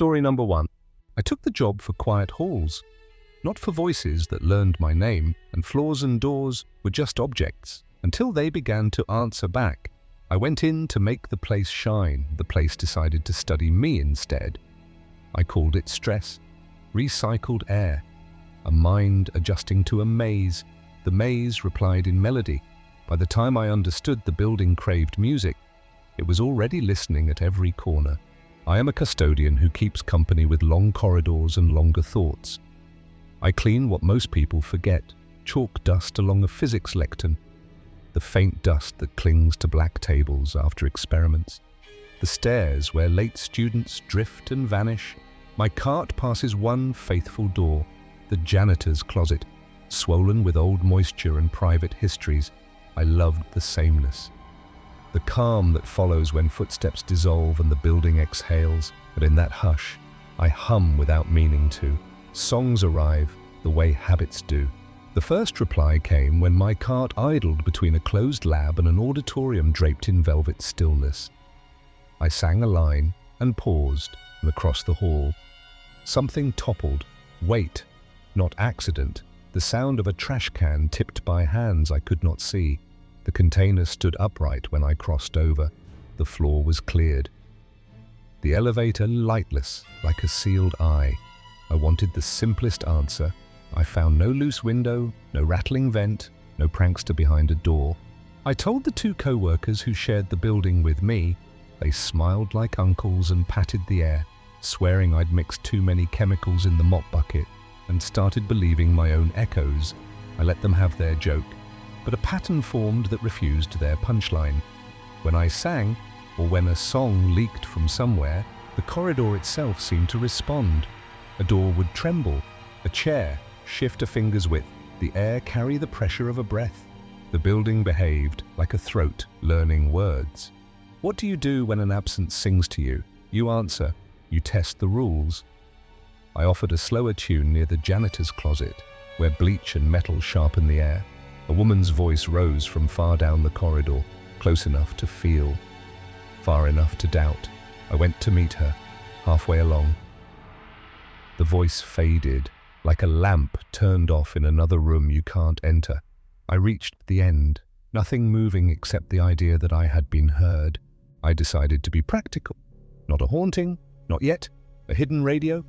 Story number 1. I took the job for quiet halls, not for voices that learned my name, and floors and doors were just objects, until they began to answer back. I went in to make the place shine. The place decided to study me instead. I called it stress, recycled air, a mind adjusting to a maze. The maze replied in melody. By the time I understood the building craved music, it was already listening at every corner. I am a custodian who keeps company with long corridors and longer thoughts. I clean what most people forget, chalk dust along a physics lectern, the faint dust that clings to black tables after experiments, the stairs where late students drift and vanish. My cart passes one faithful door, the janitor's closet, swollen with old moisture and private histories. I loved the sameness. The calm that follows when footsteps dissolve and the building exhales, and in that hush, I hum without meaning to. Songs arrive the way habits do. The first reply came when my cart idled between a closed lab and an auditorium draped in velvet stillness. I sang a line and paused, and across the hall, something toppled. Wait, not accident. The sound of a trash can tipped by hands I could not see. The container stood upright when I crossed over. The floor was cleared. The elevator lightless, like a sealed eye. I wanted the simplest answer. I found no loose window, no rattling vent, no prankster behind a door. I told the two co-workers who shared the building with me. They smiled like uncles and patted the air, swearing I'd mixed too many chemicals in the mop bucket, and started believing my own echoes. I let them have their joke, but a pattern formed that refused their punchline. When I sang, or when a song leaked from somewhere, the corridor itself seemed to respond. A door would tremble, a chair shift a finger's width, the air carry the pressure of a breath. The building behaved like a throat learning words. What do you do when an absence sings to you? You answer. You test the rules. I offered a slower tune near the janitor's closet, where bleach and metal sharpen the air. A woman's voice rose from far down the corridor, close enough to feel, far enough to doubt. I went to meet her, halfway along. The voice faded, like a lamp turned off in another room you can't enter. I reached the end, nothing moving except the idea that I had been heard. I decided to be practical. Not a haunting, not yet. A hidden radio?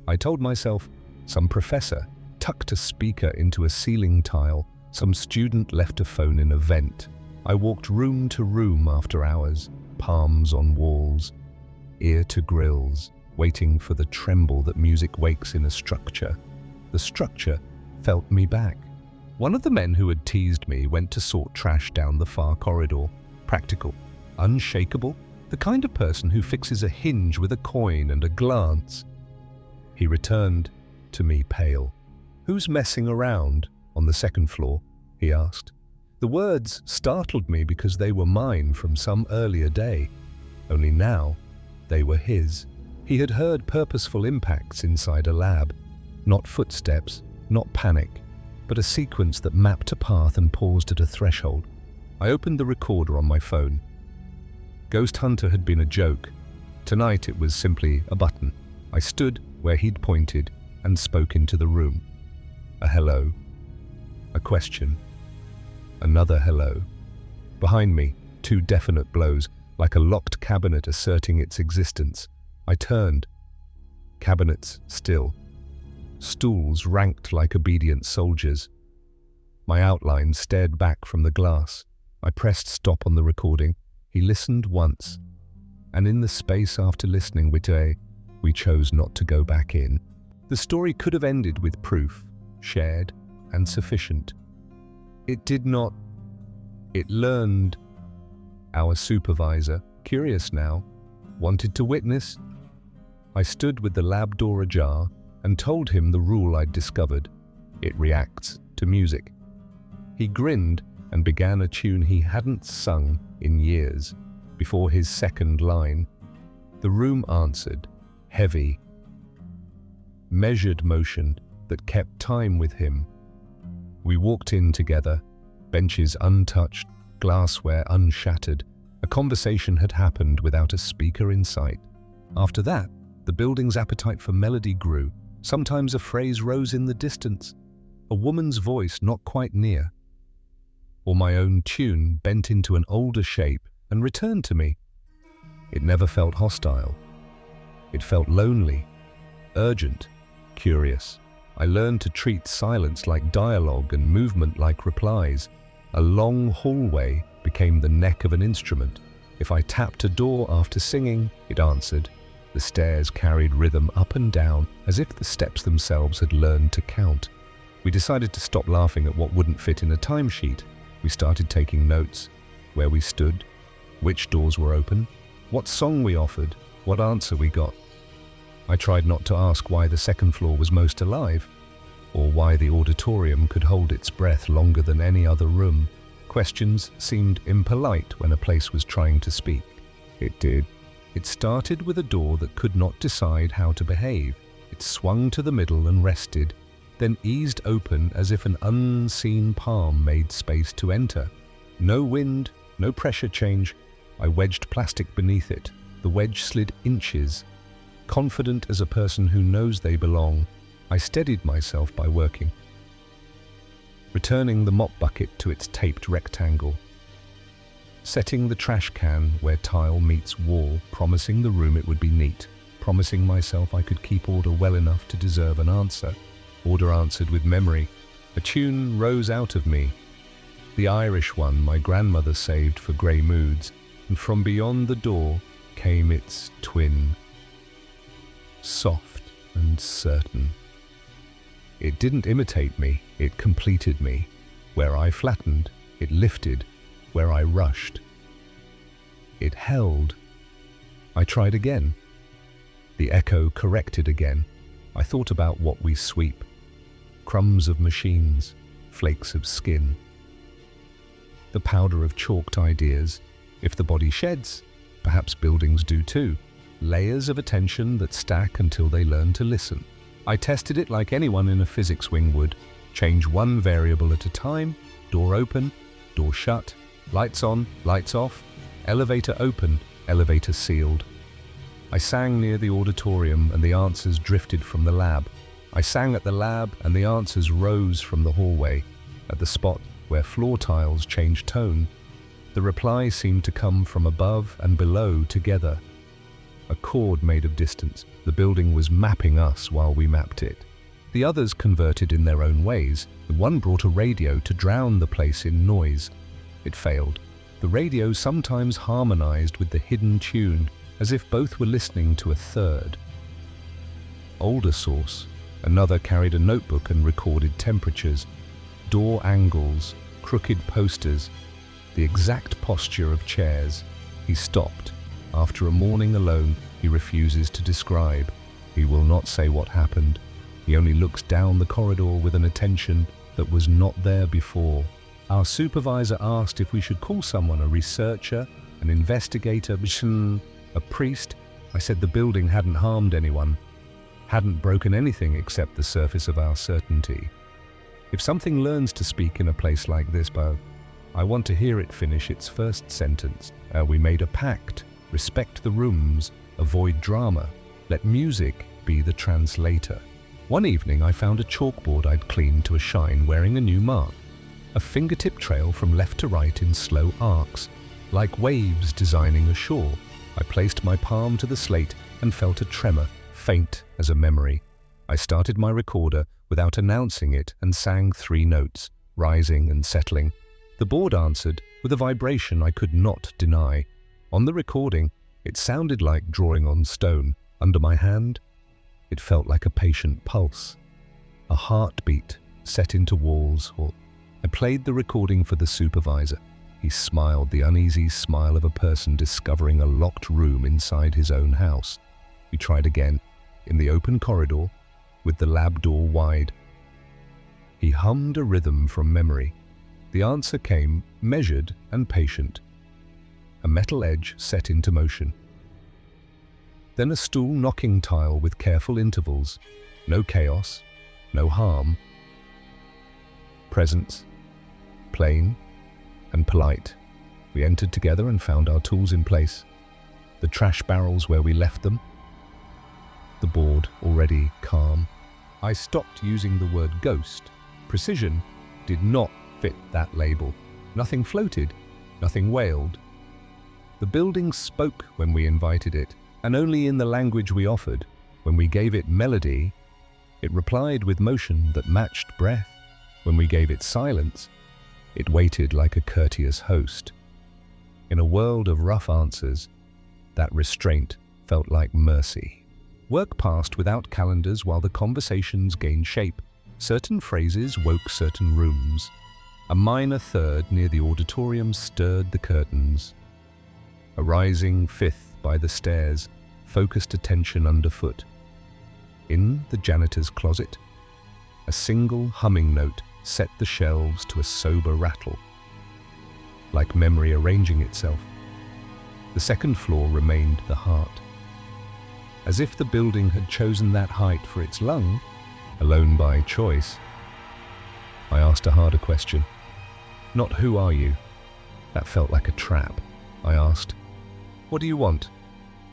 I told myself, some professor tucked a speaker into a ceiling tile, some student left a phone in a vent. I walked room to room after hours, palms on walls, ear to grills, waiting for the tremble that music wakes in a structure. The structure felt me back. One of the men who had teased me went to sort trash down the far corridor. Practical, unshakable, the kind of person who fixes a hinge with a coin and a glance. He returned to me pale. "Who's messing around on the second floor?" he asked. The words startled me because they were mine from some earlier day. Only now, they were his. He had heard purposeful impacts inside a lab. Not footsteps, not panic, but a sequence that mapped a path and paused at a threshold. I opened the recorder on my phone. Ghost Hunter had been a joke. Tonight it was simply a button. I stood where he'd pointed and spoke into the room. A hello. A question. Another hello. Behind me, two definite blows, like a locked cabinet asserting its existence. I turned. Cabinets still. Stools ranked like obedient soldiers. My outline stared back from the glass. I pressed stop on the recording. He listened once, and in the space after listening, we chose not to go back in. The story could have ended with proof, shared and sufficient. It did not. It learned. Our supervisor, curious now, wanted to witness. I stood with the lab door ajar and told him the rule I'd discovered. It reacts to music. He grinned and began a tune he hadn't sung in years. Before his second line, the room answered, heavy, measured motion that kept time with him. We walked in together, benches untouched, glassware unshattered. A conversation had happened without a speaker in sight. After that, The building's appetite for melody grew. Sometimes a phrase rose in the distance, a woman's voice not quite near, or my own tune bent into an older shape and returned to me. It never felt hostile. It felt lonely, urgent, curious. I learned to treat silence like dialogue and movement like replies. A long hallway became the neck of an instrument. If I tapped a door after singing, it answered. The stairs carried rhythm up and down, as if the steps themselves had learned to count. We decided to stop laughing at what wouldn't fit in a timesheet. We started taking notes, where we stood, which doors were open, what song we offered, what answer we got. I tried not to ask why the second floor was most alive, or why the auditorium could hold its breath longer than any other room. Questions seemed impolite when a place was trying to speak. It did. It started with a door that could not decide how to behave. It swung to the middle and rested, then eased open as if an unseen palm made space to enter. No wind, no pressure change. I wedged plastic beneath it. The wedge slid inches. Confident as a person who knows they belong, I steadied myself by working, returning the mop bucket to its taped rectangle, setting the trash can where tile meets wall, promising the room it would be neat, promising myself I could keep order well enough to deserve an answer. Order answered with memory. A tune rose out of me, the Irish one my grandmother saved for grey moods, and from beyond the door came its twin, soft and certain. It didn't imitate me, it completed me. Where I flattened, it lifted. Where I rushed, it held. I tried again. The echo corrected again. I thought about what we sweep. Crumbs of machines, flakes of skin. The powder of chalked ideas. If the body sheds, perhaps buildings do too. Layers of attention that stack until they learn to listen. I tested it like anyone in a physics wing would. Change one variable at a time. Door open, door shut. Lights on, lights off. Elevator open, elevator sealed. I sang near the auditorium and the answers drifted from the lab. I sang at the lab and the answers rose from the hallway. At the spot where floor tiles changed tone, the reply seemed to come from above and below together. A chord made of distance. The building was mapping us while we mapped it. The others converted in their own ways. One brought a radio to drown the place in noise. It failed. The radio sometimes harmonized with the hidden tune, as if both were listening to a third. Older source. Another carried a notebook and recorded temperatures, door angles, crooked posters, the exact posture of chairs. He stopped. After a morning alone, he refuses to describe. He will not say what happened. He only looks down the corridor with an attention that was not there before. Our supervisor asked if we should call someone, a researcher, an investigator, a priest. I said the building hadn't harmed anyone, hadn't broken anything except the surface of our certainty. If something learns to speak in a place like this, Bo, I want to hear it finish its first sentence. We made a pact. Respect the rooms, avoid drama, let music be the translator. One evening I found a chalkboard I'd cleaned to a shine wearing a new mark. A fingertip trail from left to right in slow arcs, like waves designing a shore. I placed my palm to the slate and felt a tremor, faint as a memory. I started my recorder without announcing it and sang 3 notes, rising and settling. The board answered with a vibration I could not deny. On the recording, it sounded like drawing on stone. Under my hand, it felt like a patient pulse, a heartbeat set into walls. I played the recording for the supervisor. He smiled, the uneasy smile of a person discovering a locked room inside his own house. We tried again, in the open corridor, with the lab door wide. He hummed a rhythm from memory. The answer came measured and patient. A metal edge set into motion. Then a stool knocking tile with careful intervals. No chaos, no harm. Presence, plain and polite. We entered together and found our tools in place. The trash barrels where we left them. the board already calm. I stopped using the word ghost. Precision did not fit that label. Nothing floated, nothing wailed. The building spoke when we invited it, and only in the language we offered. When we gave it melody, it replied with motion that matched breath. When we gave it silence, it waited like a courteous host. In a world of rough answers, that restraint felt like mercy. Work passed without calendars while the conversations gained shape. Certain phrases woke certain rooms. A minor third near the auditorium stirred the curtains. A rising fifth by the stairs focused attention underfoot. In the janitor's closet, a single humming note set the shelves to a sober rattle. Like memory arranging itself, the second floor remained the heart. As if the building had chosen that height for its lung, alone by choice. I asked a harder question. Not who are you? That felt like a trap. I asked, what do you want?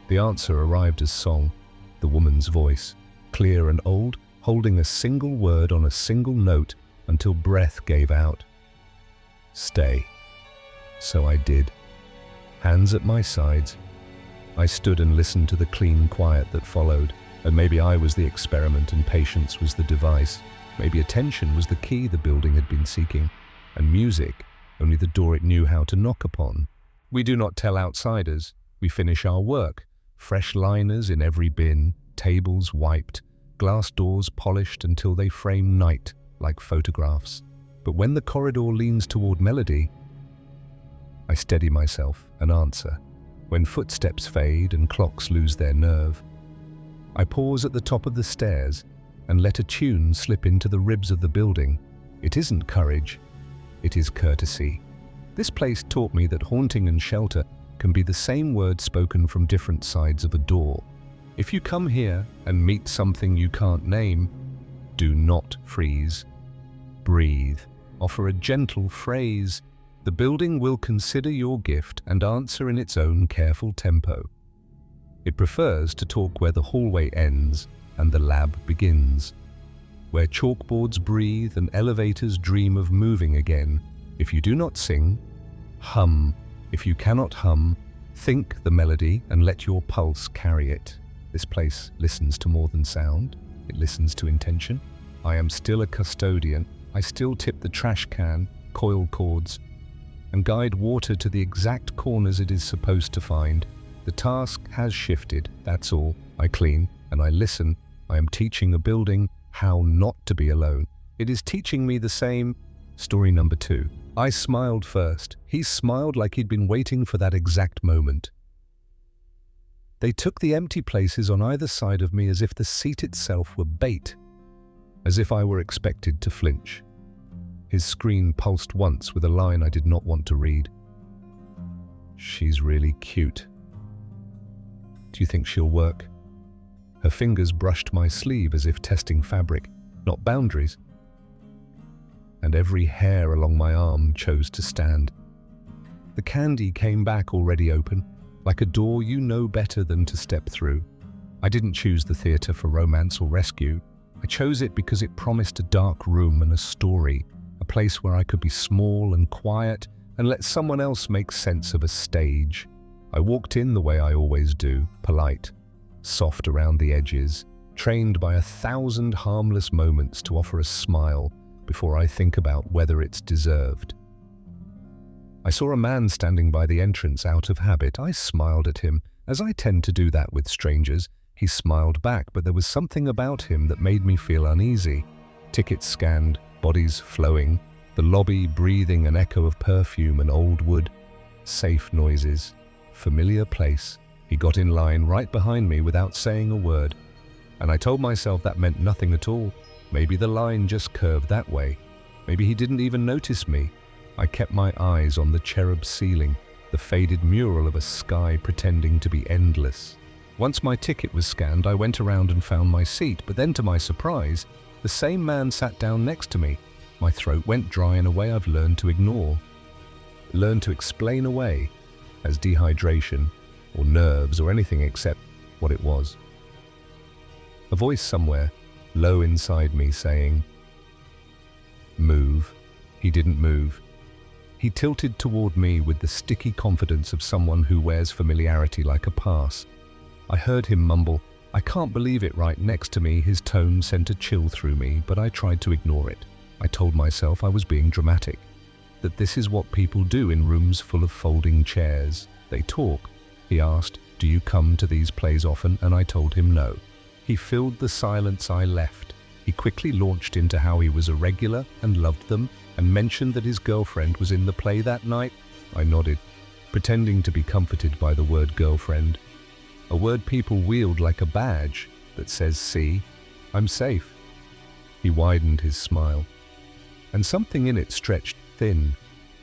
The answer arrived as song, the woman's voice, clear and old, holding a single word on a single note until breath gave out. Stay. So I did. Hands at my sides, I stood and listened to the clean quiet that followed. And maybe I was the experiment and patience was the device. Maybe attention was the key the building had been seeking. And music, only the door it knew how to knock upon. We do not tell outsiders. We finish our work. Fresh liners in every bin, tables wiped, glass doors polished until they frame night like photographs. But when the corridor leans toward melody, I steady myself and answer. When footsteps fade and clocks lose their nerve, I pause at the top of the stairs and let a tune slip into the ribs of the building. It isn't courage, it is courtesy. This place taught me that haunting and shelter can be the same word spoken from different sides of a door. If you come here and meet something you can't name, do not freeze. Breathe. Offer a gentle phrase. The building will consider your gift and answer in its own careful tempo. It prefers to talk where the hallway ends and the lab begins, where chalkboards breathe and elevators dream of moving again. If you do not sing, hum. If you cannot hum, think the melody and let your pulse carry it. This place listens to more than sound. It listens to intention. I am still a custodian. I still tip the trash can, coil cords, and guide water to the exact corners it is supposed to find. The task has shifted, that's all. I clean and I listen. I am teaching a building how not to be alone. It is teaching me the same. Story number 2. I smiled first. He smiled like he'd been waiting for that exact moment. They took the empty places on either side of me as if the seat itself were bait, as if I were expected to flinch. His screen pulsed once with a line I did not want to read. She's really cute. Do you think she'll work? Her fingers brushed my sleeve as if testing fabric, not boundaries. And every hair along my arm chose to stand. The candy came back already open, like a door you know better than to step through. I didn't choose the theater for romance or rescue. I chose it because it promised a dark room and a story, a place where I could be small and quiet and let someone else make sense of a stage. I walked in the way I always do, polite, soft around the edges, trained by 1,000 harmless moments to offer a smile before I think about whether it's deserved. I saw a man standing by the entrance out of habit. I smiled at him, as I tend to do that with strangers. He smiled back, but there was something about him that made me feel uneasy. Tickets scanned, bodies flowing, the lobby breathing an echo of perfume and old wood. Safe noises, familiar place. He got in line right behind me without saying a word, and I told myself that meant nothing at all. Maybe the line just curved that way. Maybe he didn't even notice me. I kept my eyes on the cherub ceiling, the faded mural of a sky pretending to be endless. Once my ticket was scanned, I went around and found my seat, but then to my surprise, the same man sat down next to me. My throat went dry in a way I've learned to ignore, learned to explain away as dehydration or nerves or anything except what it was. A voice somewhere, low inside me, saying, "Move." He didn't move. He tilted toward me with the sticky confidence of someone who wears familiarity like a pass. I heard him mumble, "I can't believe it," right next to me. His tone sent a chill through me, but I tried to ignore it. I told myself I was being dramatic, that this is what people do in rooms full of folding chairs. They talk. He asked, "Do you come to these plays often?" And I told him no. He filled the silence I left. He quickly launched into how he was a regular and loved them, and mentioned that his girlfriend was in the play that night. I nodded, pretending to be comforted by the word girlfriend, a word people wield like a badge that says, "See, I'm safe." He widened his smile, and something in it stretched thin,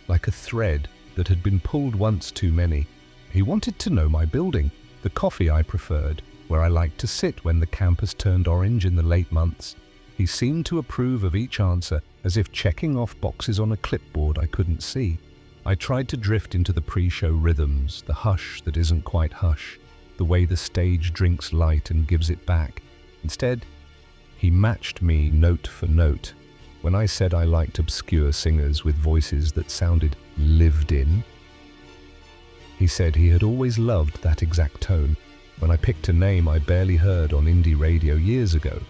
like a thread that had been pulled once too many. He wanted to know my building, the coffee I preferred, where I liked to sit when the campus turned orange in the late months. He seemed to approve of each answer, as if checking off boxes on a clipboard I couldn't see. I tried to drift into the pre-show rhythms, the hush that isn't quite hush, the way the stage drinks light and gives it back. Instead, he matched me note for note. When I said I liked obscure singers with voices that sounded lived in, he said he had always loved that exact tone. When I picked a name I barely heard on indie radio years ago,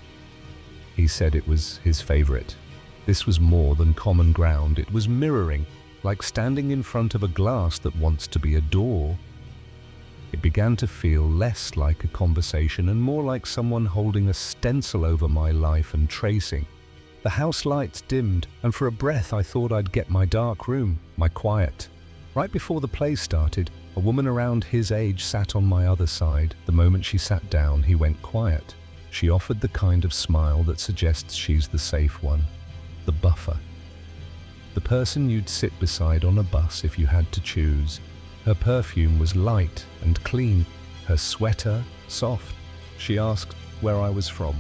he said it was his favorite. This was more than common ground. It was mirroring, like standing in front of a glass that wants to be a door. It began to feel less like a conversation and more like someone holding a stencil over my life and tracing. The house lights dimmed, and for a breath I thought I'd get my dark room, my quiet. Right before the play started, a woman around his age sat on my other side. The moment she sat down, he went quiet. She offered the kind of smile that suggests she's the safe one, the buffer. The person you'd sit beside on a bus if you had to choose. Her perfume was light and clean, her sweater soft. She asked where I was from,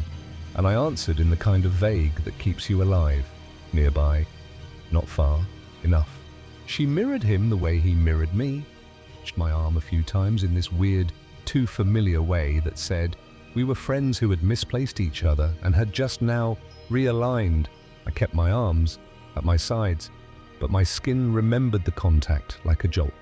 and I answered in the kind of vague that keeps you alive. Nearby, not far, enough. She mirrored him the way he mirrored me, touched my arm a few times in this weird, too familiar way that said, we were friends who had misplaced each other and had just now realigned. I kept my arms at my sides, but my skin remembered the contact like a jolt.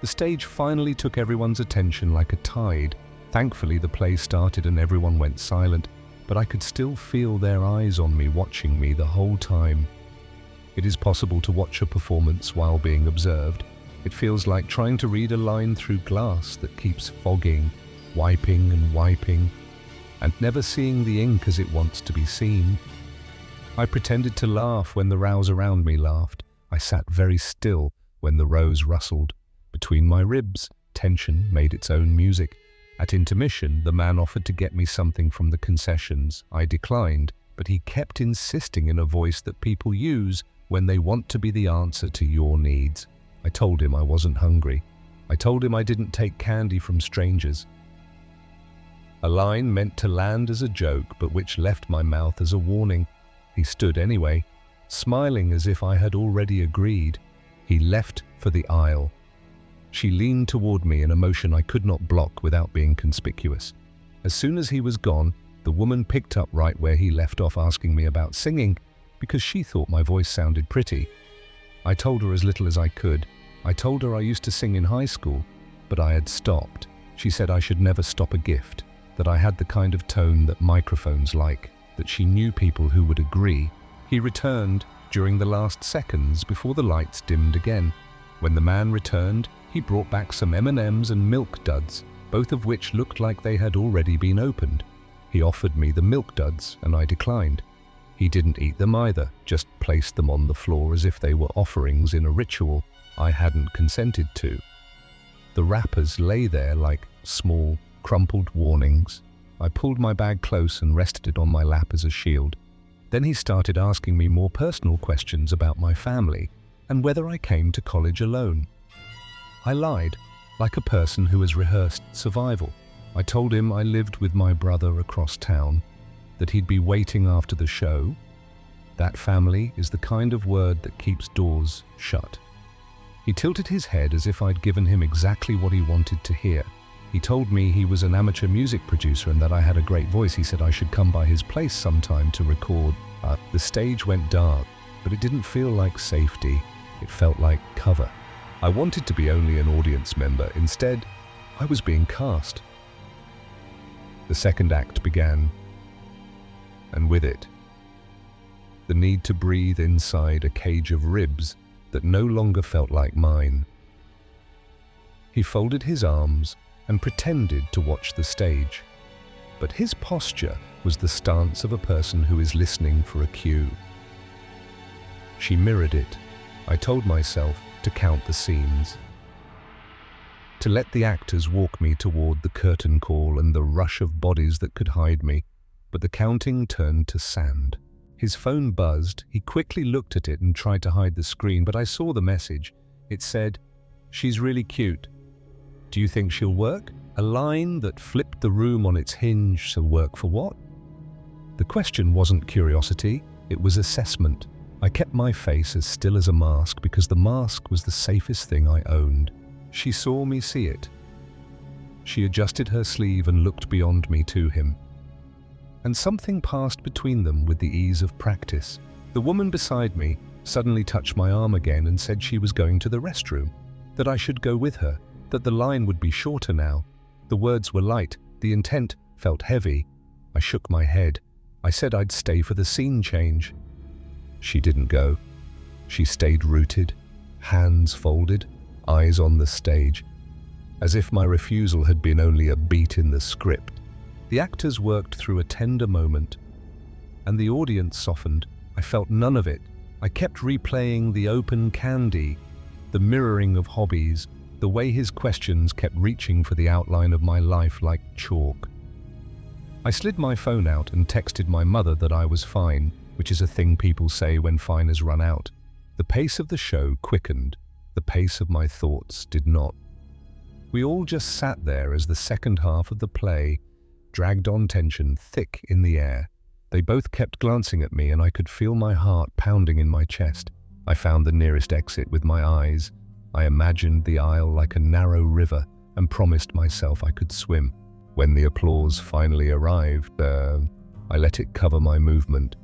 The stage finally took everyone's attention like a tide. Thankfully, the play started and everyone went silent, but I could still feel their eyes on me, watching me the whole time. It is possible to watch a performance while being observed. It feels like trying to read a line through glass that keeps fogging, wiping and wiping, and never seeing the ink as it wants to be seen. I pretended to laugh when the rows around me laughed. I sat very still when the rows rustled. Between my ribs, tension made its own music. At intermission, the man offered to get me something from the concessions. I declined, but he kept insisting in a voice that people use when they want to be the answer to your needs. I told him I wasn't hungry. I told him I didn't take candy from strangers. A line meant to land as a joke, but which left my mouth as a warning. He stood anyway, smiling as if I had already agreed. He left for the aisle. She leaned toward me in a motion I could not block without being conspicuous. As soon as he was gone, the woman picked up right where he left off, asking me about singing because she thought my voice sounded pretty. I told her as little as I could. I told her I used to sing in high school, but I had stopped. She said I should never stop a gift, that I had the kind of tone that microphones like, that she knew people who would agree. He returned during the last seconds before the lights dimmed again. When the man returned, he brought back some M&Ms and milk duds, both of which looked like they had already been opened. He offered me the milk duds, and I declined. He didn't eat them either, just placed them on the floor as if they were offerings in a ritual I hadn't consented to. The wrappers lay there like small, crumpled warnings. I pulled my bag close and rested it on my lap as a shield. Then he started asking me more personal questions about my family and whether I came to college alone. I lied, like a person who has rehearsed survival. I told him I lived with my brother across town, that he'd be waiting after the show. That family is the kind of word that keeps doors shut. He tilted his head as if I'd given him exactly what he wanted to hear. He told me he was an amateur music producer and that I had a great voice. He said I should come by his place sometime to record. The stage went dark, but it didn't feel like safety. It felt like cover. I wanted to be only an audience member. Instead, I was being cast. The second act began, and with it, the need to breathe inside a cage of ribs that no longer felt like mine. He folded his arms and pretended to watch the stage, but his posture was the stance of a person who is listening for a cue. She mirrored it. I told myself to count the scenes, to let the actors walk me toward the curtain call and the rush of bodies that could hide me, but the counting turned to sand. His phone buzzed. He quickly looked at it and tried to hide the screen, but I saw the message. It said, "She's really cute. Do you think she'll work?" A line that flipped the room on its hinge. So work for what? The question wasn't curiosity, it was assessment. I kept my face as still as a mask because the mask was the safest thing I owned. She saw me see it. She adjusted her sleeve and looked beyond me to him. And something passed between them with the ease of practice. The woman beside me suddenly touched my arm again and said she was going to the restroom, that I should go with her, that the line would be shorter now. The words were light, the intent felt heavy. I shook my head. I said I'd stay for the scene change. She didn't go. She stayed rooted, hands folded, eyes on the stage, as if my refusal had been only a beat in the script. The actors worked through a tender moment, and the audience softened. I felt none of it. I kept replaying the open candy, the mirroring of hobbies, the way his questions kept reaching for the outline of my life like chalk. I slid my phone out and texted my mother that I was fine, which is a thing people say when fine has run out. The pace of the show quickened. The pace of my thoughts did not. We all just sat there as the second half of the play dragged on, tension thick in the air. They both kept glancing at me and I could feel my heart pounding in my chest. I found the nearest exit with my eyes. I imagined the aisle like a narrow river and promised myself I could swim. When the applause finally arrived, I let it cover my movement.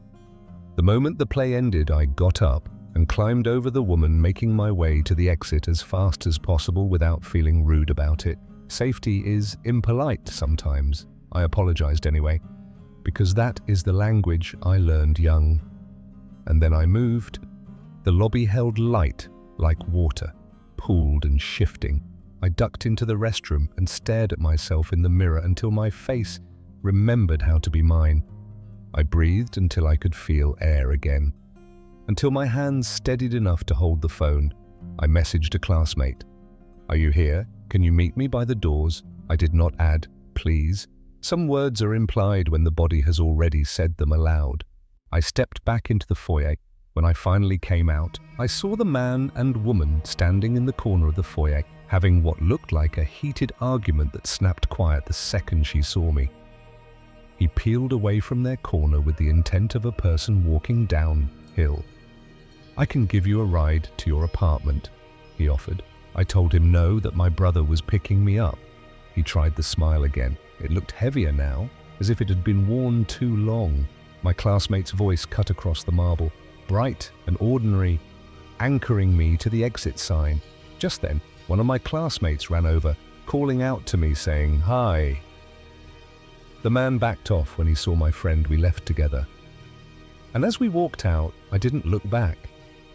The moment the play ended, I got up and climbed over the woman, making my way to the exit as fast as possible without feeling rude about it. Safety is impolite sometimes. I apologized anyway, because that is the language I learned young. And then I moved. The lobby held light like water, pooled and shifting. I ducked into the restroom and stared at myself in the mirror until my face remembered how to be mine. I breathed until I could feel air again, until my hands steadied enough to hold the phone. I messaged a classmate. "Are you here? Can you meet me by the doors?" I did not add, "please." Some words are implied when the body has already said them aloud. I stepped back into the foyer. When I finally came out, I saw the man and woman standing in the corner of the foyer, having what looked like a heated argument that snapped quiet the second she saw me. He peeled away from their corner with the intent of a person walking downhill. "I can give you a ride to your apartment," he offered. I told him no, that my brother was picking me up. He tried the smile again. It looked heavier now, as if it had been worn too long. My classmate's voice cut across the marble, bright and ordinary, anchoring me to the exit sign. Just then, one of my classmates ran over, calling out to me saying, "Hi." The man backed off when he saw my friend. We left together. And as we walked out, I didn't look back.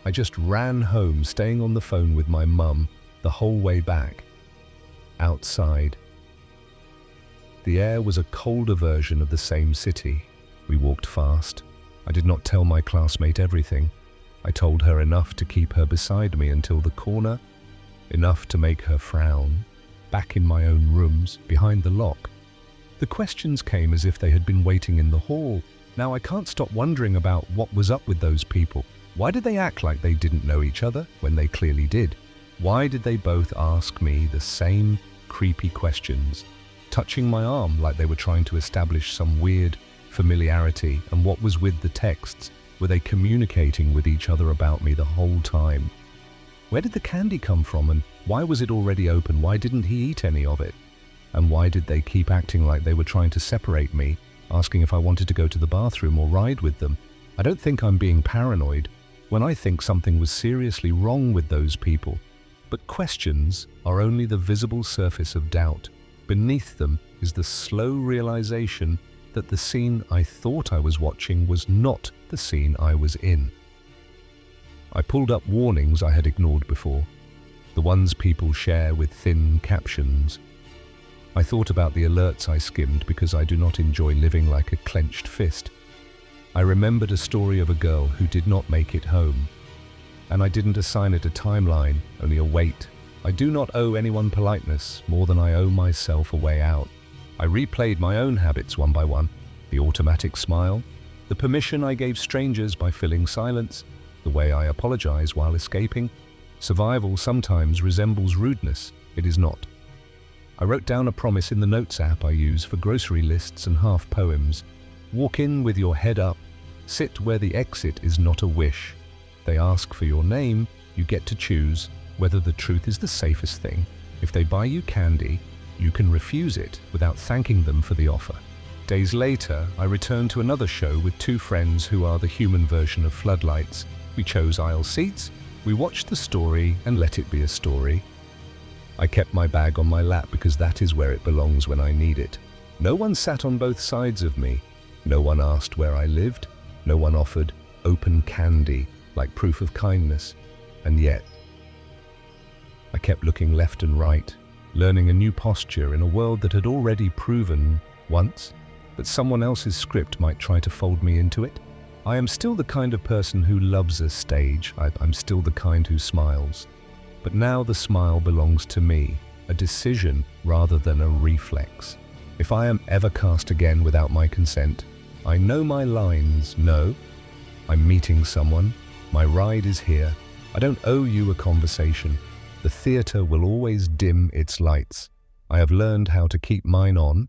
I just ran home, staying on the phone with my mum the whole way back. Outside, the air was a colder version of the same city. We walked fast. I did not tell my classmate everything. I told her enough to keep her beside me until the corner, enough to make her frown. Back in my own rooms, behind the lock, the questions came as if they had been waiting in the hall. Now I can't stop wondering about what was up with those people. Why did they act like they didn't know each other when they clearly did? Why did they both ask me the same creepy questions, touching my arm like they were trying to establish some weird familiarity? And what was with the texts? Were they communicating with each other about me the whole time? Where did the candy come from, and why was it already open? Why didn't he eat any of it? And why did they keep acting like they were trying to separate me, asking if I wanted to go to the bathroom or ride with them? I don't think I'm being paranoid when I think something was seriously wrong with those people. But questions are only the visible surface of doubt. Beneath them is the slow realization that the scene I thought I was watching was not the scene I was in. I pulled up warnings I had ignored before, the ones people share with thin captions. I thought about the alerts I skimmed because I do not enjoy living like a clenched fist. I remembered a story of a girl who did not make it home, and I didn't assign it a timeline, only a weight. I do not owe anyone politeness more than I owe myself a way out. I replayed my own habits one by one, the automatic smile, the permission I gave strangers by filling silence, the way I apologize while escaping. Survival sometimes resembles rudeness. It is not. I wrote down a promise in the notes app I use for grocery lists and half poems. Walk in with your head up. Sit where the exit is not a wish. They ask for your name, you get to choose whether the truth is the safest thing. If they buy you candy, you can refuse it without thanking them for the offer. Days later, I returned to another show with two friends who are the human version of floodlights. We chose aisle seats, we watched the story and let it be a story. I kept my bag on my lap because that is where it belongs when I need it. No one sat on both sides of me. No one asked where I lived. No one offered open candy like proof of kindness. And yet, I kept looking left and right, learning a new posture in a world that had already proven once that someone else's script might try to fold me into it. I am still the kind of person who loves a stage. I'm still the kind who smiles. But now the smile belongs to me, a decision rather than a reflex. If I am ever cast again without my consent, I know my lines. No, I'm meeting someone. My ride is here. I don't owe you a conversation. The theater will always dim its lights. I have learned how to keep mine on